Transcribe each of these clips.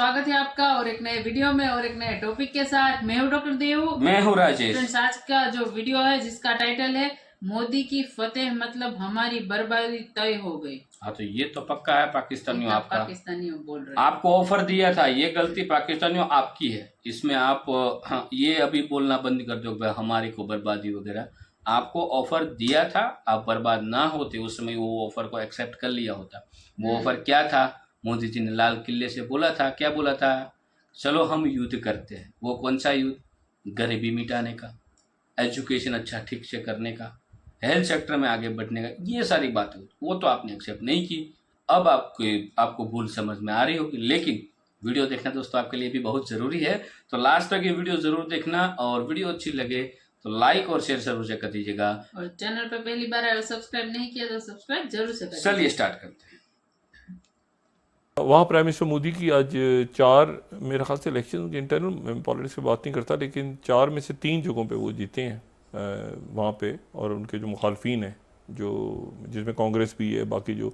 स्वागत है आपका और एक नए वीडियो में और एक नए टॉपिक के साथ। मैं हूं डॉक्टर देव। मैं हूं राजेश। फ्रेंड्स, आज का जो वीडियो है जिसका टाइटल है मोदी की फतेह मतलब हमारी बर्बादी तय हो गई। हाँ, तो ये तो पक्का है पाकिस्तानियों आपका। पाकिस्तानियों बोल रहे हैं आपको ऑफर दिया था, ये गलती पाकिस्तानियों आपकी है। इसमें आप ये अभी बोलना बंद कर दो भाई हमारी को बर्बादी वगैरह। आपको ऑफर दिया था, आप बर्बाद ना होते उस समय वो ऑफर को एक्सेप्ट कर लिया होता। वो ऑफर क्या था? मोदी जी ने लाल किले से बोला था, क्या बोला था? चलो हम युद्ध करते हैं। वो कौन सा युद्ध? गरीबी मिटाने का, एजुकेशन अच्छा ठीक से करने का, हेल्थ सेक्टर में आगे बढ़ने का, ये सारी बातें। वो तो आपने एक्सेप्ट नहीं की। अब आपको भूल समझ में आ रही होगी, लेकिन वीडियो देखना दोस्तों आपके लिए भी बहुत ज़रूरी है। तो लास्ट तक ये वीडियो ज़रूर देखना और वीडियो अच्छी लगे तो लाइक और शेयर जरूर से कर दीजिएगा। और चैनल पर पहली बार आए सब्सक्राइब नहीं किया तो सब्सक्राइब जरूर से करें। चलिए स्टार्ट करते हैं। वहाँ प्राइम मिनिस्टर मोदी की आज 4 मेरे ख्याल से इलेक्शन इंटरनल पॉलिटिक्स की बात नहीं करता, लेकिन 4 में से 3 जगहों पे वो जीते हैं वहाँ पे। और उनके जो मुखालफिन हैं, जो जिसमें कांग्रेस भी है, बाकी जो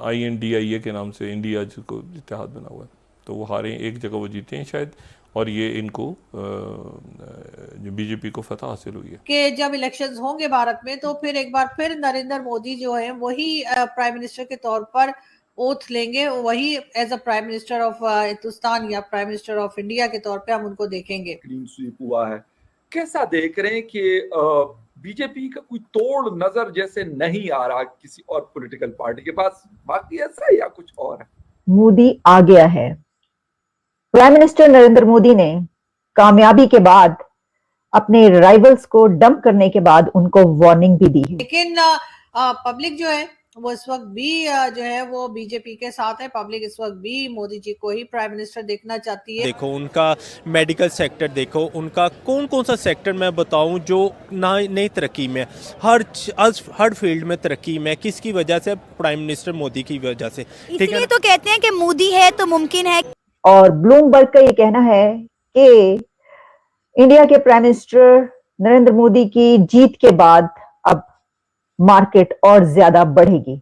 INDIA के नाम से इंडिया जिसको इत्तेहाद बना हुआ है, तो वो हारे। एक जगह वो जीते हैं शायद, और ये इनको जो बीजेपी को फतह हासिल हुई है कि जब इलेक्शंस होंगे भारत में तो फिर एक बार फिर नरेंद्र मोदी जो है वही प्राइम मिनिस्टर के तौर पर ओथ लेंगे, वही as a prime minister of Hindustan या प्राइम मिनिस्टर ऑफ इंडिया के तौर पे हम उनको देखेंगे। क्लीन स्वीप हुआ है, कैसा देख रहे हैं कि बीजेपी का कोई तोड़ नजर जैसे नहीं आ रहा किसी और पॉलिटिकल पार्टी के पास, बाकी ऐसा है या कुछ और है? मोदी आ गया है। प्राइम मिनिस्टर नरेंद्र मोदी ने कामयाबी के बाद अपने राइवल्स को डंप करने के बाद उनको वार्निंग भी दी है। लेकिन पब्लिक जो है वो इस वक्त भी जो है वो बीजेपी के साथ है। पब्लिक इस वक्त भी मोदी जी को ही प्राइम मिनिस्टर देखना चाहती है। देखो उनका मेडिकल सेक्टर, देखो उनका कौन कौन सा सेक्टर मैं बताऊं जो नई तरक्की में, हर फील्ड में तरक्की में। किसकी वजह से? प्राइम मिनिस्टर मोदी की वजह से। इसलिए तो कहते हैं कि मोदी है तो मुमकिन है। और ब्लूमबर्ग का ये कहना है कि इंडिया के प्राइम मिनिस्टर नरेंद्र मोदी की जीत के बाद अब मार्केट और ज्यादा बढ़ेगी।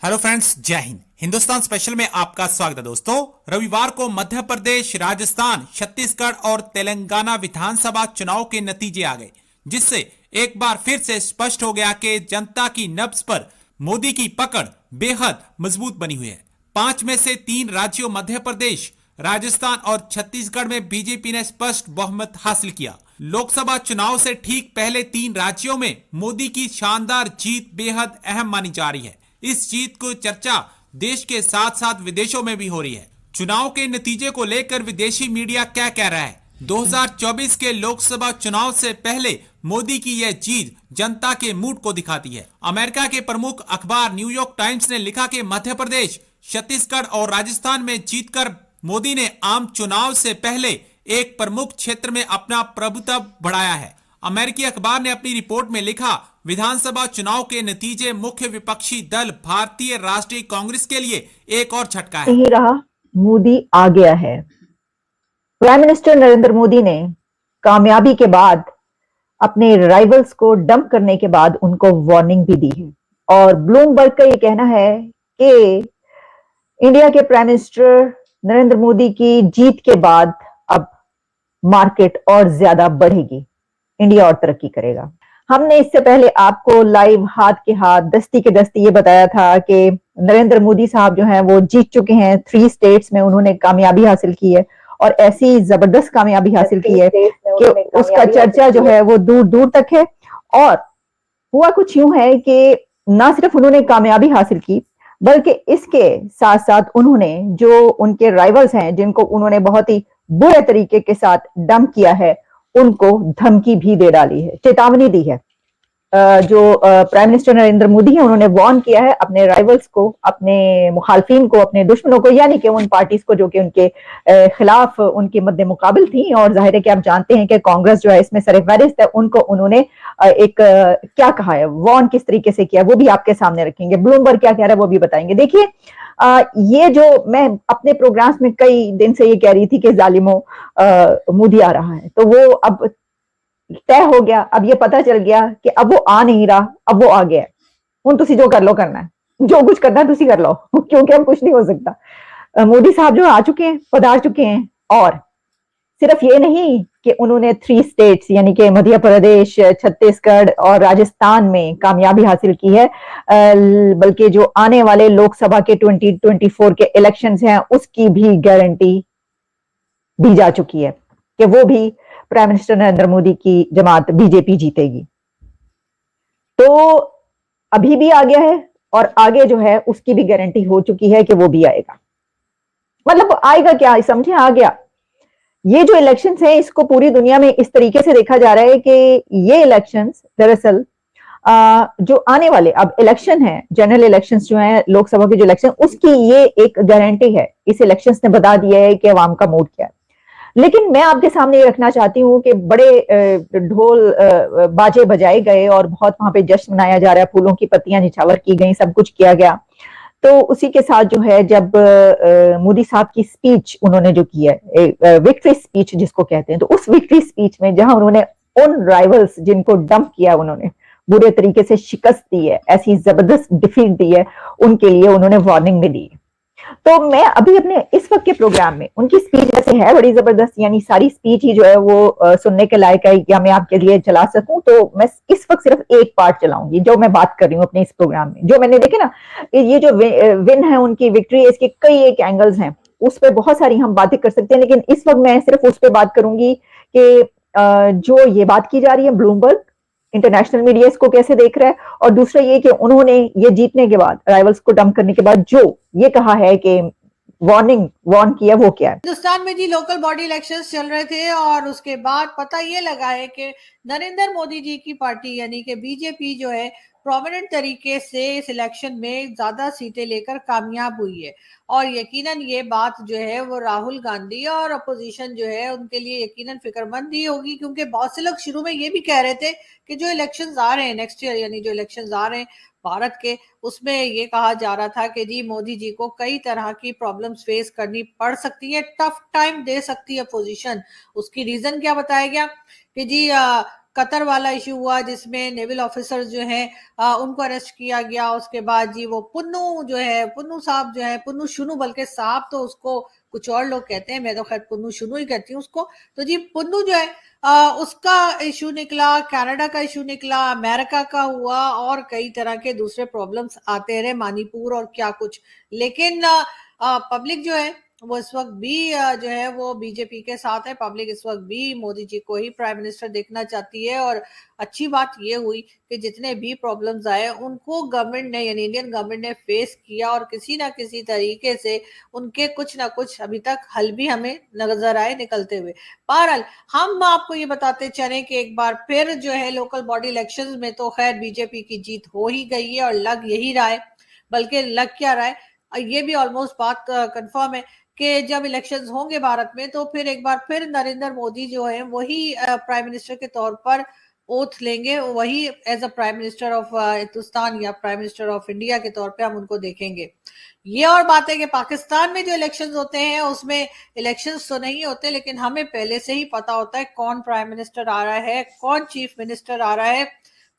हेलो फ्रेंड्स, जय हिंद। हिंदुस्तान स्पेशल में आपका स्वागत है दोस्तों। रविवार को मध्य प्रदेश, राजस्थान, छत्तीसगढ़ और तेलंगाना विधानसभा चुनाव के नतीजे आ गए, जिससे एक बार फिर से स्पष्ट हो गया कि जनता की नब्ज पर मोदी की पकड़ बेहद मजबूत बनी हुई है। 5 में से 3 राज्यों मध्य प्रदेश, राजस्थान और छत्तीसगढ़ में बीजेपी ने स्पष्ट बहुमत हासिल किया। लोकसभा चुनाव से ठीक पहले 3 राज्यों में मोदी की शानदार जीत बेहद अहम मानी जा रही है। इस जीत को चर्चा देश के साथ साथ विदेशों में भी हो रही है। चुनाव के नतीजे को लेकर विदेशी मीडिया क्या कह रहा है? 2024 के लोकसभा चुनाव से पहले मोदी की यह जीत जनता के मूड को दिखाती है। अमेरिका के प्रमुख अखबार न्यूयॉर्क टाइम्स ने लिखा कि मध्य प्रदेश, छत्तीसगढ़ और राजस्थान में जीतकर मोदी ने आम चुनाव से पहले एक प्रमुख क्षेत्र में अपना प्रभुत्व बढ़ाया है। अमेरिकी अखबार ने अपनी रिपोर्ट में लिखा, विधानसभा चुनाव के नतीजे मुख्य विपक्षी दल भारतीय राष्ट्रीय कांग्रेस के लिए एक और झटका है। नहीं रहा, मोदी आ गया है। प्राइम मिनिस्टर नरेंद्र मोदी ने कामयाबी के बाद अपने राइवल्स को डंप करने के बाद उनको वार्निंग भी दी है। और ब्लूमबर्ग का ये कहना है कि इंडिया के प्राइम मिनिस्टर नरेंद्र मोदी की जीत के बाद अब मार्केट और ज्यादा बढ़ेगी, इंडिया और तरक्की करेगा। हमने इससे पहले आपको लाइव हाथ के हाथ, दस्ती के दस्ती ये बताया था कि नरेंद्र मोदी साहब जो हैं वो जीत चुके हैं। 3 स्टेट्स में उन्होंने कामयाबी हासिल की है और ऐसी जबरदस्त कामयाबी हासिल की है कि उसका चर्चा जो है वो दूर दूर तक है। और हुआ कुछ यूं है कि ना सिर्फ उन्होंने कामयाबी हासिल की, बल्कि इसके साथ साथ उन्होंने जो उनके राइवल्स हैं, जिनको उन्होंने बहुत ही बुरे तरीके के साथ डंप किया है, उनको धमकी भी दे डाली है, चेतावनी दी है। जो प्राइम मिनिस्टर नरेंद्र मोदी हैं उन्होंने वार्न किया है अपने राइवल्स को, अपने मुखालफिन को, अपने दुश्मनों को, यानी कि उन पार्टीज को जो कि उनके खिलाफ उनके मद्दे मुकाबिल थी। और जाहिर है कि आप जानते हैं कि कांग्रेस जो है इसमें सरफहरिस्त है। उनको उन्होंने एक क्या कहा है, वार्न किस तरीके से किया, वो भी आपके सामने रखेंगे। ब्लूमबर्ग क्या कह रहा है वो भी बताएंगे। देखिए, ये जो मैं अपने प्रोग्राम्स में कई दिन से ये कह रही थी कि जालिमों मोदी आ रहा है, तो वो अब तय हो गया। अब ये पता चल गया कि अब वो आ नहीं रहा, अब वो आ गया। हुण तुसी जो कर लो करना है, जो कुछ करना है तुसी कर लो, क्योंकि अब कुछ नहीं हो सकता। मोदी साहब जो आ चुके हैं, पधार चुके हैं, और सिर्फ ये नहीं कि उन्होंने 3 स्टेट्स यानी कि मध्य प्रदेश, छत्तीसगढ़ और राजस्थान में कामयाबी हासिल की है, बल्कि जो आने वाले लोकसभा के 2024 के इलेक्शंस हैं उसकी भी गारंटी दी जा चुकी है कि वो भी प्राइम मिनिस्टर नरेंद्र मोदी की जमात बीजेपी जीतेगी। तो अभी भी आ गया है और आगे जो है उसकी भी गारंटी हो चुकी है कि वो भी आएगा। मतलब आएगा क्या, समझे, आ गया। ये जो इलेक्शंस हैं इसको पूरी दुनिया में इस तरीके से देखा जा रहा है कि ये इलेक्शंस दरअसल जो आने वाले अब इलेक्शन है, जनरल इलेक्शंस जो हैं, लोकसभा के जो इलेक्शन, उसकी ये एक गारंटी है। इस इलेक्शंस ने बता दिया है कि अवाम का मूड क्या है। लेकिन मैं आपके सामने ये रखना चाहती हूँ कि बड़े ढोल बाजे बजाए गए और बहुत वहां पे जश्न मनाया जा रहा है, फूलों की पत्तियां निछावर की गई, सब कुछ किया गया। तो उसी के साथ जो है जब मोदी साहब की स्पीच उन्होंने जो की है, विक्ट्री स्पीच जिसको कहते हैं, तो उस विक्ट्री स्पीच में जहां उन्होंने उन राइवल्स जिनको डंप किया, उन्होंने बुरे तरीके से शिकस्त दी है, ऐसी जबरदस्त डिफीट दी है, उनके लिए उन्होंने वार्निंग भी दी। तो मैं अभी अपने इस वक्त के प्रोग्राम में उनकी स्पीच जैसे है बड़ी जबरदस्त, यानी सारी स्पीच ही जो है वो सुनने के लायक है, या मैं आपके लिए चला सकूं तो मैं इस वक्त सिर्फ एक पार्ट चलाऊंगी जो मैं बात कर रही हूँ अपने इस प्रोग्राम में। जो मैंने देखे ना, ये जो विन है उनकी, विक्ट्री है, इसके कई एक एंगल्स हैं, उस पर बहुत सारी हम बातें कर सकते हैं, लेकिन इस वक्त मैं सिर्फ उस पर बात करूंगी कि जो ये बात की जा रही है, ब्लूमबर्ग इंटरनेशनल मीडिया इसको कैसे देख रहा है, और दूसरा ये कि उन्होंने ये जीतने के बाद, राइवल्स को डंप करने के बाद जो ये कहा है कि वार्न किया, वो क्या है। हिंदुस्तान में जी लोकल बॉडी इलेक्शंस चल रहे थे और उसके बाद पता ये लगा है कि नरेंद्र मोदी जी की पार्टी यानी कि बीजेपी जो है प्रोमिनेंट तरीके से इस इलेक्शन में ज्यादा सीटें लेकर कामयाब हुई है। और यकीनन ये बात जो है वो राहुल गांधी और अपोजिशन जो है उनके लिए यकीनन फिक्रमंद ही होगी, क्योंकि बहुत से लोग शुरू में ये भी कह रहे थे कि जो इलेक्शंस आ रहे हैं नेक्स्ट ईयर, यानी जो इलेक्शंस आ रहे हैं भारत के, उसमें ये कहा जा रहा था कि जी मोदी जी को कई तरह की प्रॉब्लम्स फेस करनी पड़ सकती है, टफ टाइम दे सकती है अपोजिशन। उसकी रीजन क्या बताया गया कि जी कतर वाला इशू हुआ जिसमें नेवल ऑफिसर्स जो हैं उनको अरेस्ट किया गया। उसके बाद जी वो पुन्नू जो है, पुन्नू साहब जो है, पुन्नू शुनू, बल्कि साहब तो उसको कुछ और लोग कहते हैं, मैं तो खैर पुन्नू शुनू ही कहती हूँ उसको। तो जी पुन्नू जो है उसका इशू निकला, कनाडा का इशू निकला, अमेरिका का हुआ और कई तरह के दूसरे प्रॉब्लम्स आते रहे, मणिपुर और क्या कुछ। लेकिन पब्लिक जो है वो इस वक्त भी जो है वो बीजेपी के साथ है। पब्लिक इस वक्त भी मोदी जी को ही प्राइम मिनिस्टर देखना चाहती है। और अच्छी बात ये हुई कि जितने भी प्रॉब्लम्स आए उनको गवर्नमेंट ने, यानी इंडियन गवर्नमेंट ने फेस किया और किसी ना किसी तरीके से उनके कुछ ना कुछ अभी तक हल भी हमें नजर आए निकलते हुए। बहरहाल हम आपको ये बताते चले कि एक बार फिर जो है लोकल बॉडी इलेक्शंस में तो खैर बीजेपी की जीत हो ही गई है और लग यही रहा है, बल्कि लग क्या रहा है, ये भी ऑलमोस्ट बात कंफर्म है कि जब इलेक्शंस होंगे भारत में तो फिर एक बार फिर नरेंद्र मोदी जो है वही प्राइम मिनिस्टर के तौर पर ओथ लेंगे, वही as a prime minister of Hindustan या प्राइम मिनिस्टर ऑफ इंडिया के तौर पे हम उनको देखेंगे। ये और बात है कि पाकिस्तान में जो इलेक्शंस होते हैं उसमें इलेक्शंस तो नहीं होते, लेकिन हमें पहले से ही पता होता है कौन प्राइम मिनिस्टर आ रहा है, कौन चीफ मिनिस्टर आ रहा है,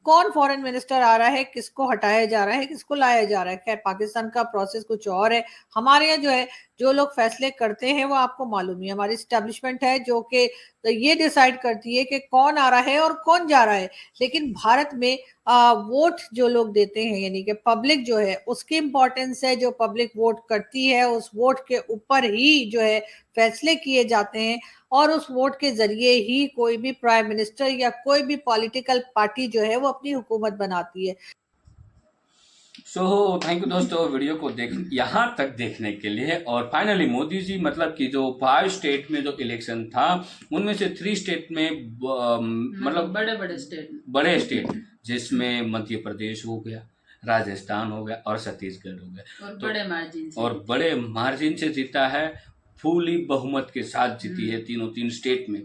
कौन फॉरेन मिनिस्टर आ रहा है, किसको हटाया जा रहा है, किसको लाया जा रहा है। खैर पाकिस्तान का प्रोसेस कुछ और है। हमारे यहाँ जो है जो लोग फैसले करते हैं वो आपको मालूम ही, हमारी स्टैब्लिशमेंट है जो कि तो ये डिसाइड करती है कि कौन आ रहा है और कौन जा रहा है। लेकिन भारत में वोट जो लोग देते हैं यानी कि पब्लिक जो है उसकी इंपॉर्टेंस है, जो पब्लिक वोट करती है उस वोट के ऊपर ही जो है फैसले किए जाते हैं और उस वोट के जरिए ही कोई भी प्राइम मिनिस्टर या कोई भी पॉलिटिकल पार्टी जो है वो अपनी हुकूमत बनाती है। सो थैंक यू दोस्तों वीडियो को यहाँ तक देखने के लिए। और फाइनली मोदी जी मतलब कि जो 5 स्टेट में जो इलेक्शन था उनमें से 3 स्टेट में मतलब बड़े स्टेट जिसमें मध्य प्रदेश हो गया, राजस्थान हो गया और छत्तीसगढ़ हो गया और बड़े मार्जिन से जीता है, फुली बहुमत के साथ जीती है तीन स्टेट में,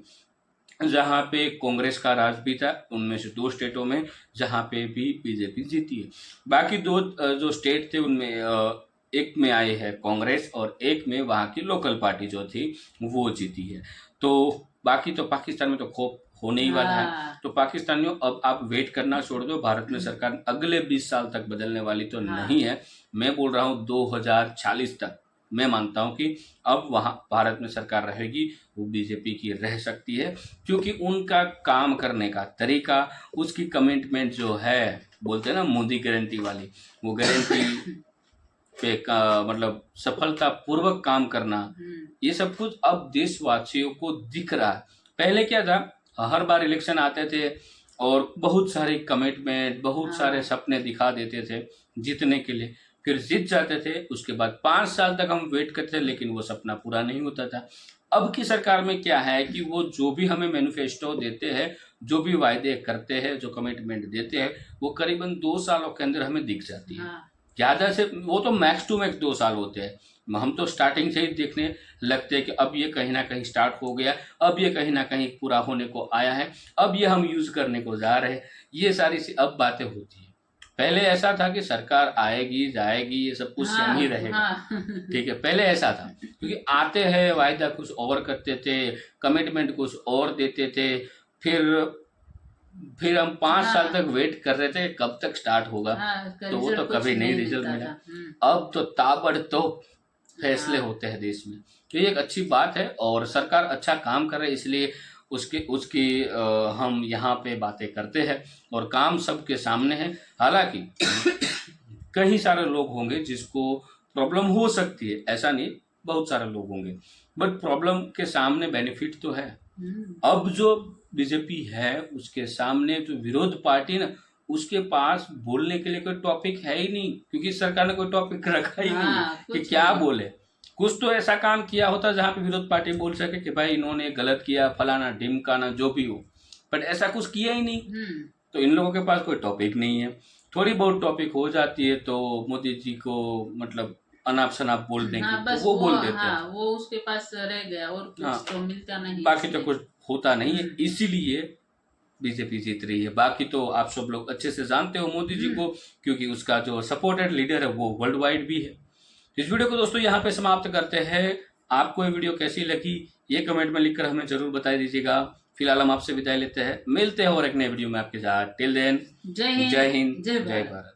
जहाँ पे कांग्रेस का राज भी था उनमें से 2 स्टेटों में जहाँ पे भी बीजेपी जीती है। बाकी 2 जो स्टेट थे उनमें एक में आए है कांग्रेस और एक में वहाँ की लोकल पार्टी जो थी वो जीती है। तो बाकी तो पाकिस्तान में तो खौफ होने ही वाला है। तो पाकिस्तानियों अब आप वेट करना छोड़ दो, भारत में सरकार अगले 20 साल तक बदलने वाली तो नहीं है। मैं बोल रहा हूँ 2040 तक मैं मानता हूं कि अब वहां भारत में सरकार रहेगी वो बीजेपी की रह सकती है, क्योंकि उनका काम करने का तरीका, उसकी कमिटमेंट जो है, बोलते हैं ना मोदी गारंटी वाली, वो गारंटी पे मतलब सफलतापूर्वक काम करना, ये सब कुछ अब देशवासियों को दिख रहा है। पहले क्या था, हर बार इलेक्शन आते थे और बहुत सारे कमिटमेंट, बहुत सारे सपने दिखा देते थे जीतने के लिए, फिर जीत जाते थे, उसके बाद 5 साल तक हम वेट करते थे, लेकिन वो सपना पूरा नहीं होता था। अब की सरकार में क्या है कि वो जो भी हमें मैनिफेस्टो देते हैं, जो भी वायदे करते हैं, जो कमिटमेंट देते हैं, वो करीबन 2 सालों के अंदर हमें दिख जाती है। ज़्यादा से वो तो मैक्स टू मैक्स 2 साल होते हैं। हम तो स्टार्टिंग से ही देखने लगते हैं कि अब ये कहीं ना कहीं स्टार्ट हो गया, अब ये कहीं ना कहीं पूरा होने को आया है, अब ये हम यूज़ करने को जा रहे हैं, ये सारी सी अब बातें होती हैं। पहले ऐसा था कि सरकार आएगी जाएगी, ये सब कुछ सेम ही रहेगा। ठीक है, पहले ऐसा था, क्योंकि आते हैं वायदा कुछ और करते थे, कमिटमेंट कुछ और देते थे, फिर हम 5 साल तक वेट कर रहे थे कब तक स्टार्ट होगा, तो वो तो कभी नहीं रिजल्ट मिला। अब तो ताबड़तोड़ फैसले होते हैं देश में, तो ये एक अच्छी बात है और सरकार अच्छा काम कर रही है, इसलिए उसकी हम यहाँ पे बातें करते हैं और काम सबके सामने है। हालांकि कई सारे लोग होंगे जिसको प्रॉब्लम हो सकती है, ऐसा नहीं, बहुत सारे लोग होंगे, बट प्रॉब्लम के सामने बेनिफिट तो है। अब जो बीजेपी है उसके सामने जो विरोध पार्टी ना, उसके पास बोलने के लिए कोई टॉपिक है ही नहीं, क्योंकि सरकार ने कोई टॉपिक रखा ही नहीं कि क्या बोले। कुछ तो ऐसा काम किया होता जहां पे विरोध पार्टी बोल सके कि भाई इन्होंने गलत किया, फलाना ढिमकाना जो भी हो, बट ऐसा कुछ किया ही नहीं। तो इन लोगों के पास कोई टॉपिक नहीं है। थोड़ी बहुत टॉपिक हो जाती है तो मोदी जी को मतलब अनाप शनाप बोल देंगे, बस वो बोल देते हैं, वो उसके पास रह गया और कुछ तो मिलता नहीं, बाकी तो कुछ होता नहीं है, इसीलिए बीजेपी जीत रही है। बाकी तो आप सब लोग अच्छे से जानते हो मोदी जी को, क्योंकि उसका जो सपोर्टेड लीडर है वो वर्ल्ड वाइड भी है। इस वीडियो को दोस्तों यहाँ पे समाप्त करते हैं। आपको ये वीडियो कैसी लगी ये कमेंट में लिखकर हमें जरूर बता दीजिएगा। फिलहाल हम आपसे विदाई लेते हैं, मिलते हैं और एक नए वीडियो में आपके साथ। टिल देन, जय हिंद, जय भारत।